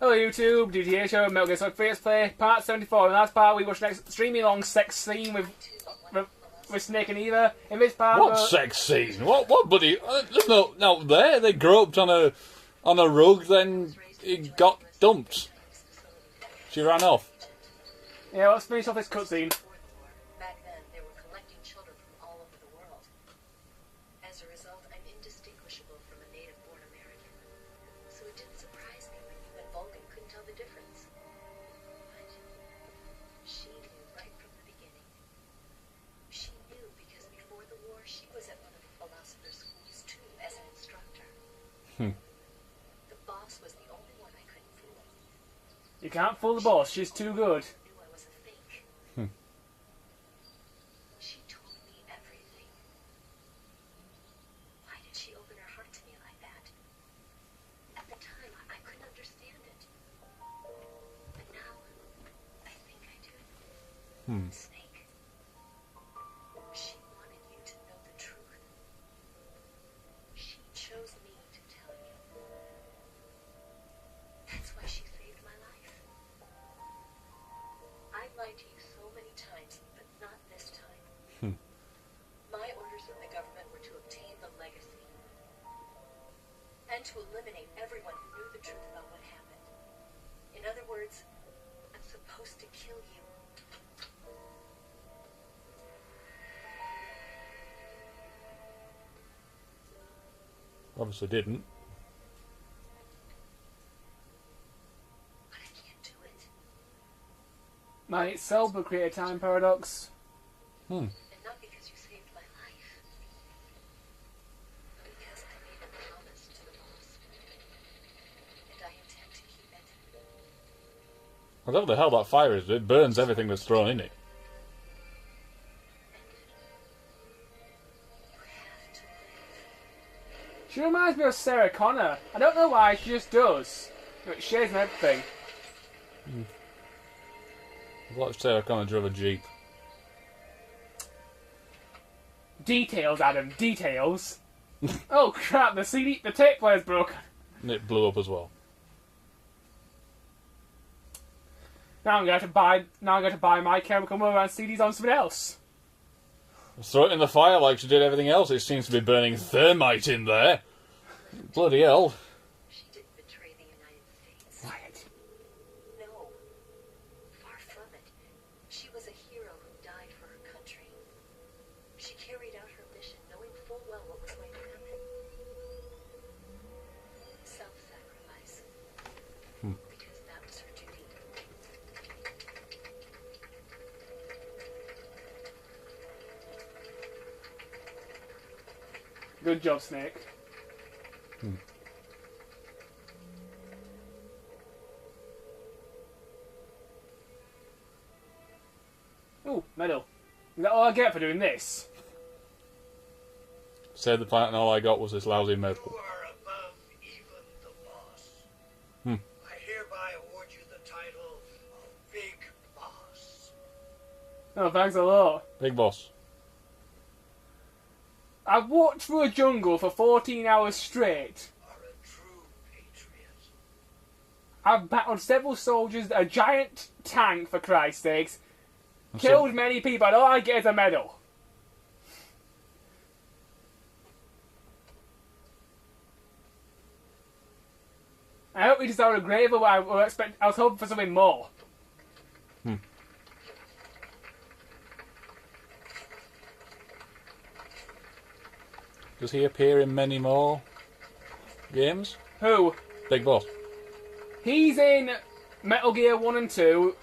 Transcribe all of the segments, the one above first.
Hello YouTube, Dbtgamer show, Metal Gear Solid 3 Let's Play, part 74. In the last part we watched an extremely long sex scene with Snake and Eva. In this part... What sex scene? What buddy? There's no there. They groped on a rug, then it got dumped. She ran off. Yeah, let's finish off this cutscene. Back then, they were collecting children from all over the world. As a result, I'm indistinguishable from a native-born American. So it didn't surprise me when you and Vulcan couldn't tell the difference. But she knew right from the beginning. She knew because before the war, she was at one of the philosopher's schools too, as an instructor. The boss was the only one I couldn't fool. You can't fool the boss, she's too good. She told me everything. Why did she open her heart to me like that? At the time, I couldn't understand it. But now, I think I do. Snake. She wanted you to know the truth. She chose me to tell you. That's why she saved my life. I lied to you so many times, but not this time. My orders from the government were to obtain the legacy and to eliminate everyone who knew the truth about what happened. In other words, I'm supposed to kill you. Obviously didn't. But I can't do it. Might itself will create a time paradox. And not because you saved my life, but because I made a promise to the boss. And I intend to keep it. Whatever the hell that fire is, it burns everything that's thrown in it. You have to live. She reminds me of Sarah Connor. I don't know why, she just does. It shares and everything. Watch Sarah Connor drove a Jeep. Details, Adam, details. Oh crap, the tape player's broken. And it blew up as well. Now I'm going to buy my camera, come over and CDs on something else. Throw it in the fire like she did everything else. It seems to be burning thermite in there. Bloody hell. She didn't betray the United States. Quiet. No. Far from it. She was a hero who died for her country. She carried out her mission knowing full well what was going to happen. Self-sacrifice. Because that was her duty. Good job, Snake. Ooh, medal. Is that all I get for doing this? Saved the planet and all I got was this lousy medal. You are above even the boss. Hmm. I hereby award you the title of Big Boss. Oh, thanks a lot. Big boss. I've walked through a jungle for 14 hours straight. You are a true patriot. I've battled several soldiers, a giant tank, for Christ's sakes. Killed many people, and all I get is a medal. I hope he deserved a greater, but I was hoping for something more. Does he appear in many more games? Who? Big boss. He's in Metal Gear 1 and 2,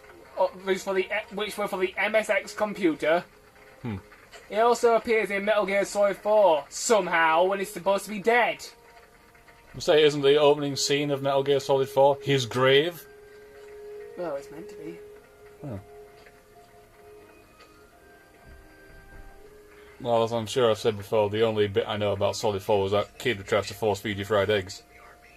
which were for the MSX computer. He also appears in Metal Gear Solid 4, somehow, when he's supposed to be dead. You say, isn't the opening scene of Metal Gear Solid 4 his grave? Well, it's meant to be. Oh. Well, as I'm sure I've said before, the only bit I know about Solid 4 was that kid who tries to force feed you fried eggs. The army.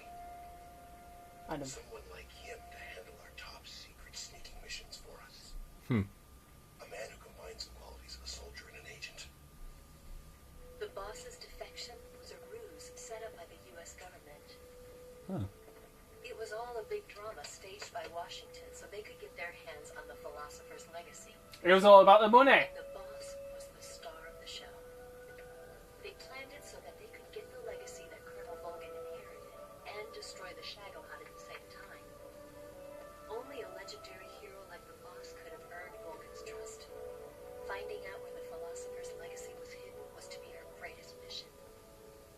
Adam. Someone like him to handle our top secret sneaking missions for us. A man who combines the qualities of a soldier and an agent. The boss's defection was a ruse set up by the U.S. government. Huh. It was all a big drama staged by Washington so they could get their hands on the philosopher's legacy. It was all about the money. The boss was the star of the show. They planned it so that they could get the legacy that Colonel Vulcan inherited and destroy the Shagohod at the same time. Only a legendary hero like the boss could have earned Vulcan's trust. Finding out where the philosopher's legacy was hidden was to be her greatest mission.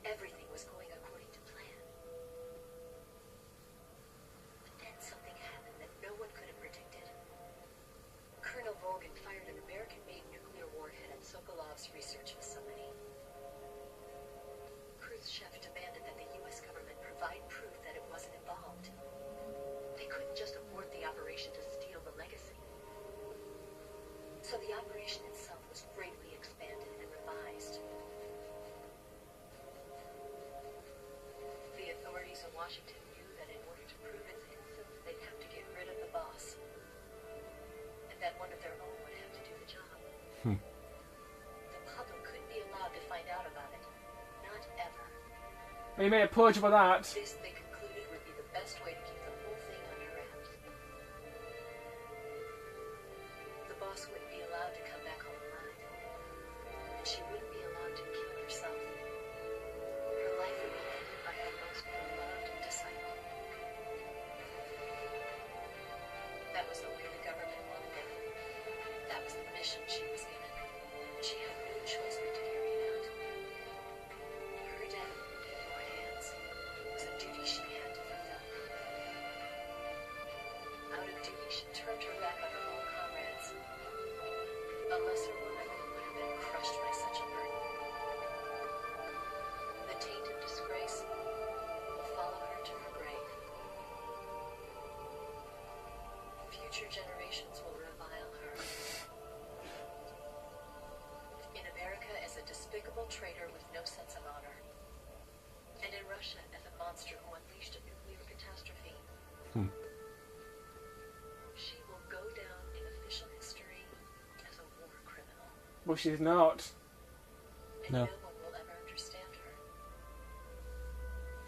Everything was going according to plan. But then something happened that no one could have predicted. Colonel Vulcan fired an American-made nuclear warhead at Sokolov's research facility. Khrushchev demanded that the U.S. government provide proof that it wasn't involved. They couldn't just abort the operation to steal the legacy. So the operation itself was greatly expanded and revised. The authorities in Washington knew that in order to prove its innocence, they'd have to get rid of the boss. And that one of their own would have to do the job. The public couldn't be allowed to find out about it. Not ever. Well, you made a purge for that. This, they concluded, would be the best way to keep the whole thing under wraps. The boss wouldn't be allowed to come back home alive. And she wouldn't be allowed to kill herself. Her life would be ended by her most beloved disciple. That was the way the government wanted it. That was the mission she was given. She had no choice but to carry it out. Her death in your hands was a duty she had to fulfill. Out of duty, she turned her back on her own comrades. A lesser woman would have been crushed by such a burden. The taint of disgrace will follow her to her grave. Future generations will revile her. In America as a despicable traitor with no sense of honor. And in Russia as a monster who unleashed a nuclear catastrophe. She will go down in official history as a war criminal. Well, she's not. And No. no one will ever understand her.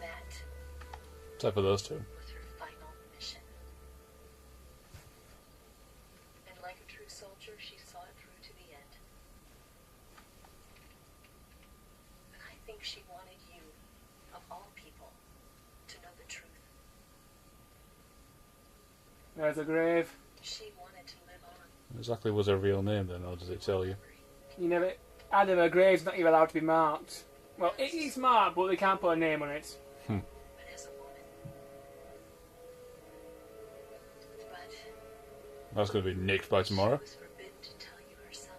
That Except for those two. was her final mission. And like a true soldier, she saw it through to the end. But I think she wanted you, of all people, to know the truth. There's a grave. She wanted to live on. Exactly was her real name then, or does it tell you? You never. Adam, a grave's not even allowed to be marked. Well, it is marked, but they can't put a name on it. But as a woman. But That's going to be nicked by tomorrow. she was forbidden to tell you herself.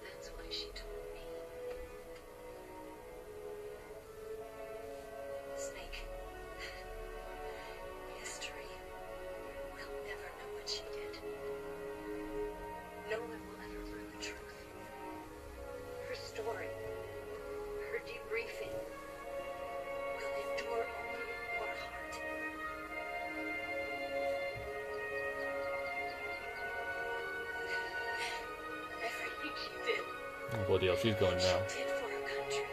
That's why she told me. Snake. History will never know what she did. No one will ever learn the truth. Her story, her debriefing, will endure only in your heart. Everything she did, Oh, bloody hell, she's going now. she did for her country.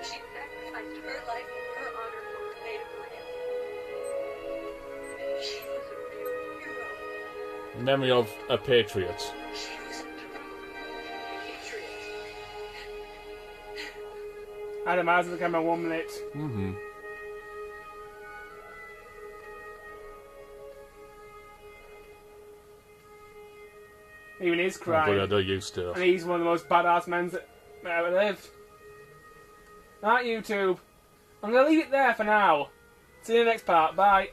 She sacrificed her life and her honor for her native land. She was a real hero. Memory of a patriot. She was a true patriot. Adam has become a 1 minute. Mm-hmm. Even he's But I crying. do used to. And he's one of the most badass men that ever lived. Right, YouTube. I'm going to leave it there for now. See you in the next part. Bye.